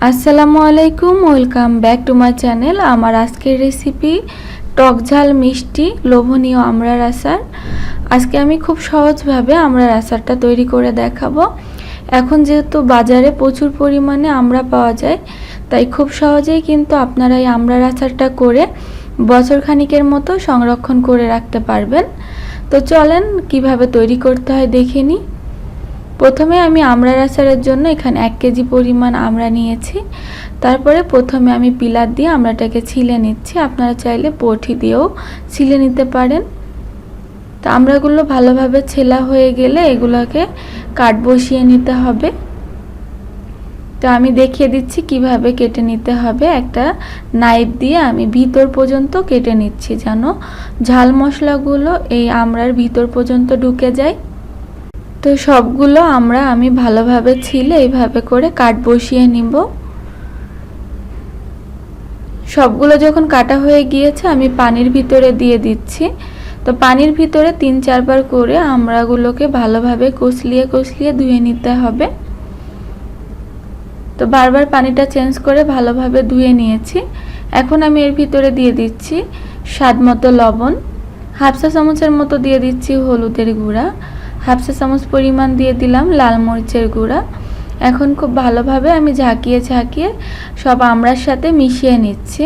আসসালামু আলাইকুম, welcome back to my channel. আমার আজকের রেসিপি টক ঝাল মিষ্টি লোভনীয় আমড়ার আচার। আজকে আমি খুব সহজভাবে আমড়ার আচারটা তৈরি করে দেখাবো। এখন যেহেতু বাজারে প্রচুর পরিমাণে আমড়া পাওয়া যায়, তাই খুব সহজেই কিন্তু আপনারা এই আমড়ার আচারটা করে বছর খানিকের মতো সংরক্ষণ করে রাখতে পারবেন। তো চলেন কিভাবে তৈরি করতে হয় দেখে নিই। প্রথমে আমি আমড়ার আচারের জন্য এখানে 1 কেজি পরিমাণ আমড়া নিয়েছি। তারপরে প্রথমে আমি পিলার দিয়ে আমড়াটাকে ছিলে নিচ্ছি। আপনারা চাইলে বটি দিয়েও ছিলে নিতে পারেন। তো আমড়াগুলো ভালোভাবে ছেলা হয়ে গেলে এগুলোকে কাট বসিয়ে নিতে হবে। তো আমি দেখিয়ে দিচ্ছি কিভাবে কেটে নিতে হবে। একটা নাইফ দিয়ে আমি ভিতর পর্যন্ত কেটে নিচ্ছি, যেন ঝাল মশলাগুলো এই আমড়ার ভিতর পর্যন্ত ঢুকে যায়। তো সবগুলো আমি ভালোভাবে ছিলে এইভাবে করে কাট বসিয়ে নিব। সবগুলো যখন কাটা হয়ে গিয়েছে আমি পানির ভিতরে দিয়ে দিচ্ছি। তো পানির ভিতরে 3-4 বার করে আমড়াগুলোকে ভালোভাবে কষলিয়ে ধুয়ে নিতে হবে। তো বারবার পানিটা চেঞ্জ করে ভালোভাবে ধুয়ে নিয়েছি। এখন আমি এর ভিতরে দিয়ে দিচ্ছি স্বাদ মতো লবণ, হাফ চা চামচের মতো দিয়ে দিচ্ছি হলুদের গুঁড়া, হাফ চা চামচ পরিমাণ দিয়ে দিলাম লাল মরিচের গুঁড়া। এখন খুব ভালোভাবে আমি ঝাঁকিয়ে সব আমড়ার সাথে মিশিয়ে নিচ্ছি।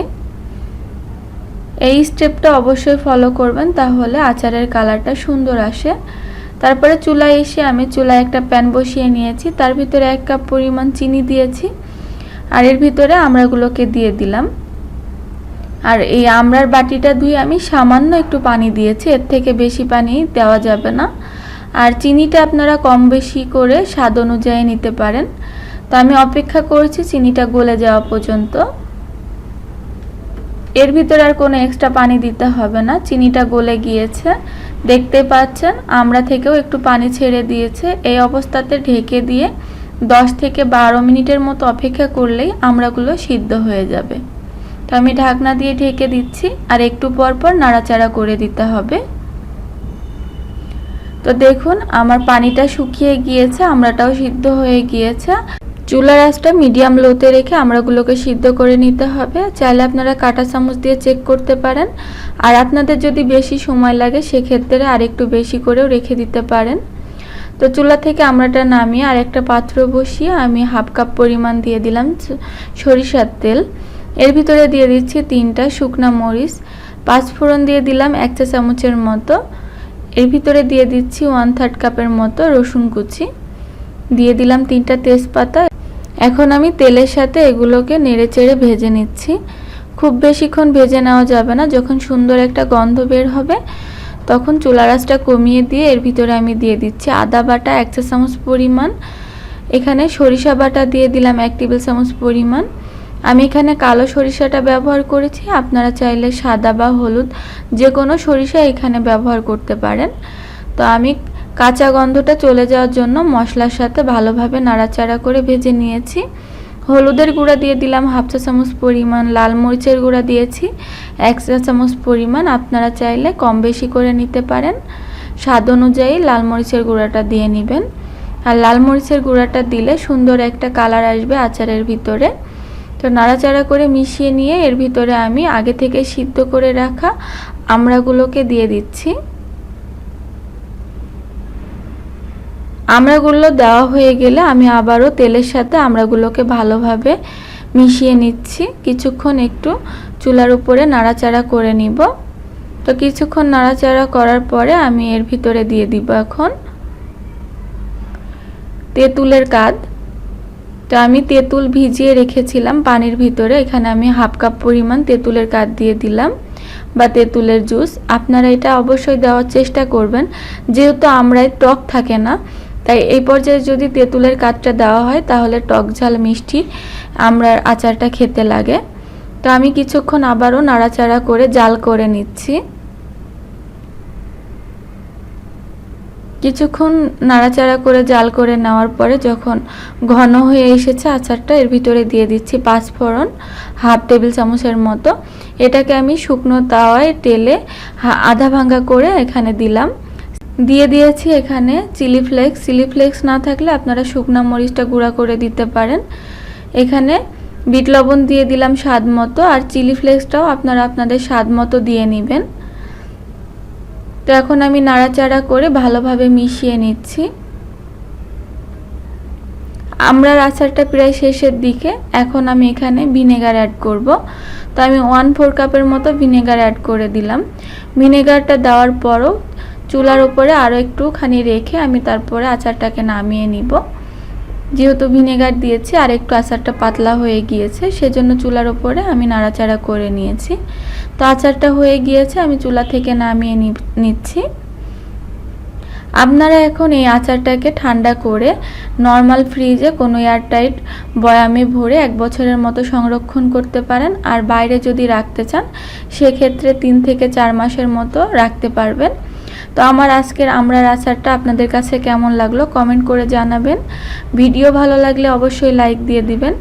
এই স্টেপটা অবশ্যই ফলো করবেন, তাহলে আচারের কালারটা সুন্দর আসে। তারপরে চুলায় এসে আমি চুলায় একটা প্যান বসিয়ে নিয়েছি। তার ভিতরে 1 কাপ পরিমাণ চিনি দিয়েছি, আর এর ভিতরে আমড়াগুলোকে দিয়ে দিলাম। আর এই আমড়ার বাটিটা ধুয়ে আমি সামান্য একটু পানি দিয়েছি, এর থেকে বেশি পানি দেওয়া যাবে না। আর চিনিটা আপনারা কম বেশি করে স্বাদ অনুযায়ী নিতে পারেন। তো আমি অপেক্ষা করছি চিনিটা গলে যাওয়া পর্যন্ত। এর ভিতরে আর কোনো এক্সট্রা পানি দিতে হবে না, চিনিটা গলে গিয়েছে। দেখতে পাচ্ছেন আমড়া থেকেও একটু পানি ছেড়ে দিয়েছে। এই অবস্থাতে ঢেকে দিয়ে 10 থেকে 12 মিনিটের মতো অপেক্ষা করলেই আমড়াগুলো সিদ্ধ হয়ে যাবে। তো আমি ঢাকনা দিয়ে ঢেকে দিচ্ছি, আর একটু পর পর নাড়াচাড়া করে দিতে হবে। তো দেখুন আমার পানিটা শুকিয়ে গিয়েছে, আমড়াটাও সিদ্ধ হয়ে গিয়েছে। চুলার আঁচটা মিডিয়াম লোতে রেখে আমড়াগুলোকে সিদ্ধ করে নিতে হবে। চাইলে আপনারা কাঁটা চামচ দিয়ে চেক করতে পারেন, আর আপনাদের যদি বেশি সময় লাগে সেক্ষেত্রে আরেকটু বেশি করেও রেখে দিতে পারেন। তো চুলা থেকে আমড়াটা নামিয়ে আর একটা পাত্র বসিয়ে আমি হাফ কাপ পরিমাণ দিয়ে দিলাম সরিষার তেল। এর ভিতরে দিয়ে দিচ্ছি 3টা শুকনা মরিচ, 5 ফোড়ন দিয়ে দিলাম 1 চা চামচের মতো। এর ভিতরে দিয়ে দিচ্ছি 1/3 কাপের মতো রসুন কুচি, দিয়ে দিলাম 3টা তেজপাতা। এখন আমি তেলের সাথে এগুলোকে নেড়েচেড়ে ভেজে নিচ্ছি। খুব বেশিক্ষণ ভেজে নেওয়া যাবে না, যখন সুন্দর একটা গন্ধ বের হবে তখন চুলার আঁচটা কমিয়ে দিয়ে এর ভিতরে আমি দিয়ে দিচ্ছি আদা বাটা 1 চা চামচ পরিমাণ। এখানে সরিষা বাটা দিয়ে দিলাম 1 টেবিল চামচ পরিমাণ। আমি এখানে কালো সরিষাটা ব্যবহার করেছি, আপনারা চাইলে সাদা বা হলুদ যে কোনো সরিষা এখানে ব্যবহার করতে পারেন। তো আমি কাঁচা গন্ধটা চলে যাওয়ার জন্য মশলার সাথে ভালোভাবে নাড়াচাড়া করে ভেজে নিয়েছি। হলুদের গুঁড়া দিয়ে দিলাম হাফ চা চামচ পরিমাণ, লাল মরিচের গুঁড়া দিয়েছি 1 চা চামচ পরিমাণ। আপনারা চাইলে কম বেশি করে নিতে পারেন, স্বাদ অনুযায়ী লাল মরিচের গুঁড়াটা দিয়ে নেবেন। আর লাল মরিচের গুঁড়াটা দিলে সুন্দর একটা কালার আসবে আচারের ভিতরে। তো নাড়াচাড়া করে মিশিয়ে নিয়ে এর ভিতরে আমি আগে থেকে সিদ্ধ করে রাখা আমড়াগুলোকে দিয়ে দিচ্ছি। আমড়াগুলো দেওয়া হয়ে গেলে আমি আবারও তেলের সাথে আমড়াগুলোকে ভালোভাবে মিশিয়ে নিচ্ছি। কিছুক্ষণ একটু চুলার উপরে নাড়াচাড়া করে নিব। তো কিছুক্ষণ নাড়াচাড়া করার পরে আমি এর ভিতরে দিয়ে দিব এখন তেঁতুলের কাদ। তো আমি তেঁতুল ভিজিয়ে রেখেছিলাম পানির ভিতরে, এখানে আমি হাফ কাপ পরিমাণ তেঁতুলের কাদ দিয়ে দিলাম, বা তেঁতুলের জুস। আপনারা এটা অবশ্যই দেওয়ার চেষ্টা করবেন, যেহেতু আমড়ায় টক থাকে না, তাই এই পর্যায়ে যদি তেঁতুলের কাদটা দেওয়া হয় তাহলে টক ঝাল মিষ্টি আমড়ার আচারটা খেতে লাগে। তো আমি কিছুক্ষণ আবারও নাড়াচাড়া করে জাল করে নিচ্ছি। কিছুক্ষণ নাড়াচাড়া করে জাল করে নেওয়ার পরে যখন ঘন হয়ে এসেছে আচারটা, এর ভিতরে দিয়ে দিচ্ছি 5 ফোড়ন হাফ টেবিল চামচের মতো। এটাকে আমি শুকনো তাওয়ায় তেলে আধা ভাঙ্গা করে এখানে দিলাম। দিয়ে দিয়েছি এখানে চিলি ফ্লেক্স না থাকলে আপনারা শুকনা মরিচটা গুঁড়া করে দিতে পারেন। এখানে বিট লবণ দিয়ে দিলাম স্বাদ মতো, আর চিলি ফ্লেক্সটাও আপনারা আপনাদের স্বাদ মতো দিয়ে নেবেন। তো এখন আমি নাড়াচাড়া করে ভালোভাবে মিশিয়ে নিচ্ছি। আমড়ার আচারটা প্রায় শেষের দিকে, এখন আমি এখানে ভিনেগার অ্যাড করব। তো আমি 1/4 কাপের মতো ভিনেগার অ্যাড করে দিলাম। ভিনেগারটা দেওয়ার পরও চুলার উপরে আরও একটুখানি রেখে আমি তারপরে আচারটাকে নামিয়ে নিব। যেহেতু ভিনেগার দিয়েছি আর একটু আচারটা পাতলা হয়ে গিয়েছে, সেজন্য চুলার উপরে আমি নাড়াচাড়া করে নিয়েছি। তো আচারটা হয়ে গিয়েছে, আমি চুলা থেকে নামিয়ে নিচ্ছি। আপনারা এখন এই আচারটাকে ঠান্ডা করে নর্মাল ফ্রিজে কোনো এয়ারটাইট বয়ামে ভরে 1 বছরের মতো সংরক্ষণ করতে পারেন। আর বাইরে যদি রাখতে চান সেক্ষেত্রে 3 থেকে 4 মাসের মতো রাখতে পারবেন। তো আমার আজকের আমড়ার আচারটা আপনাদের কাছে কেমন লাগলো কমেন্ট করে জানাবেন। ভিডিও ভালো লাগলে অবশ্যই লাইক দিয়ে দিবেন।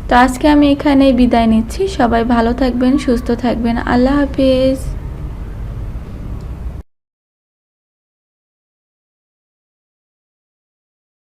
তো আজকে আমি এখানেই বিদায় নিচ্ছি। সবাই ভালো থাকবেন, সুস্থ থাকবেন। আল্লাহ হাফেজ।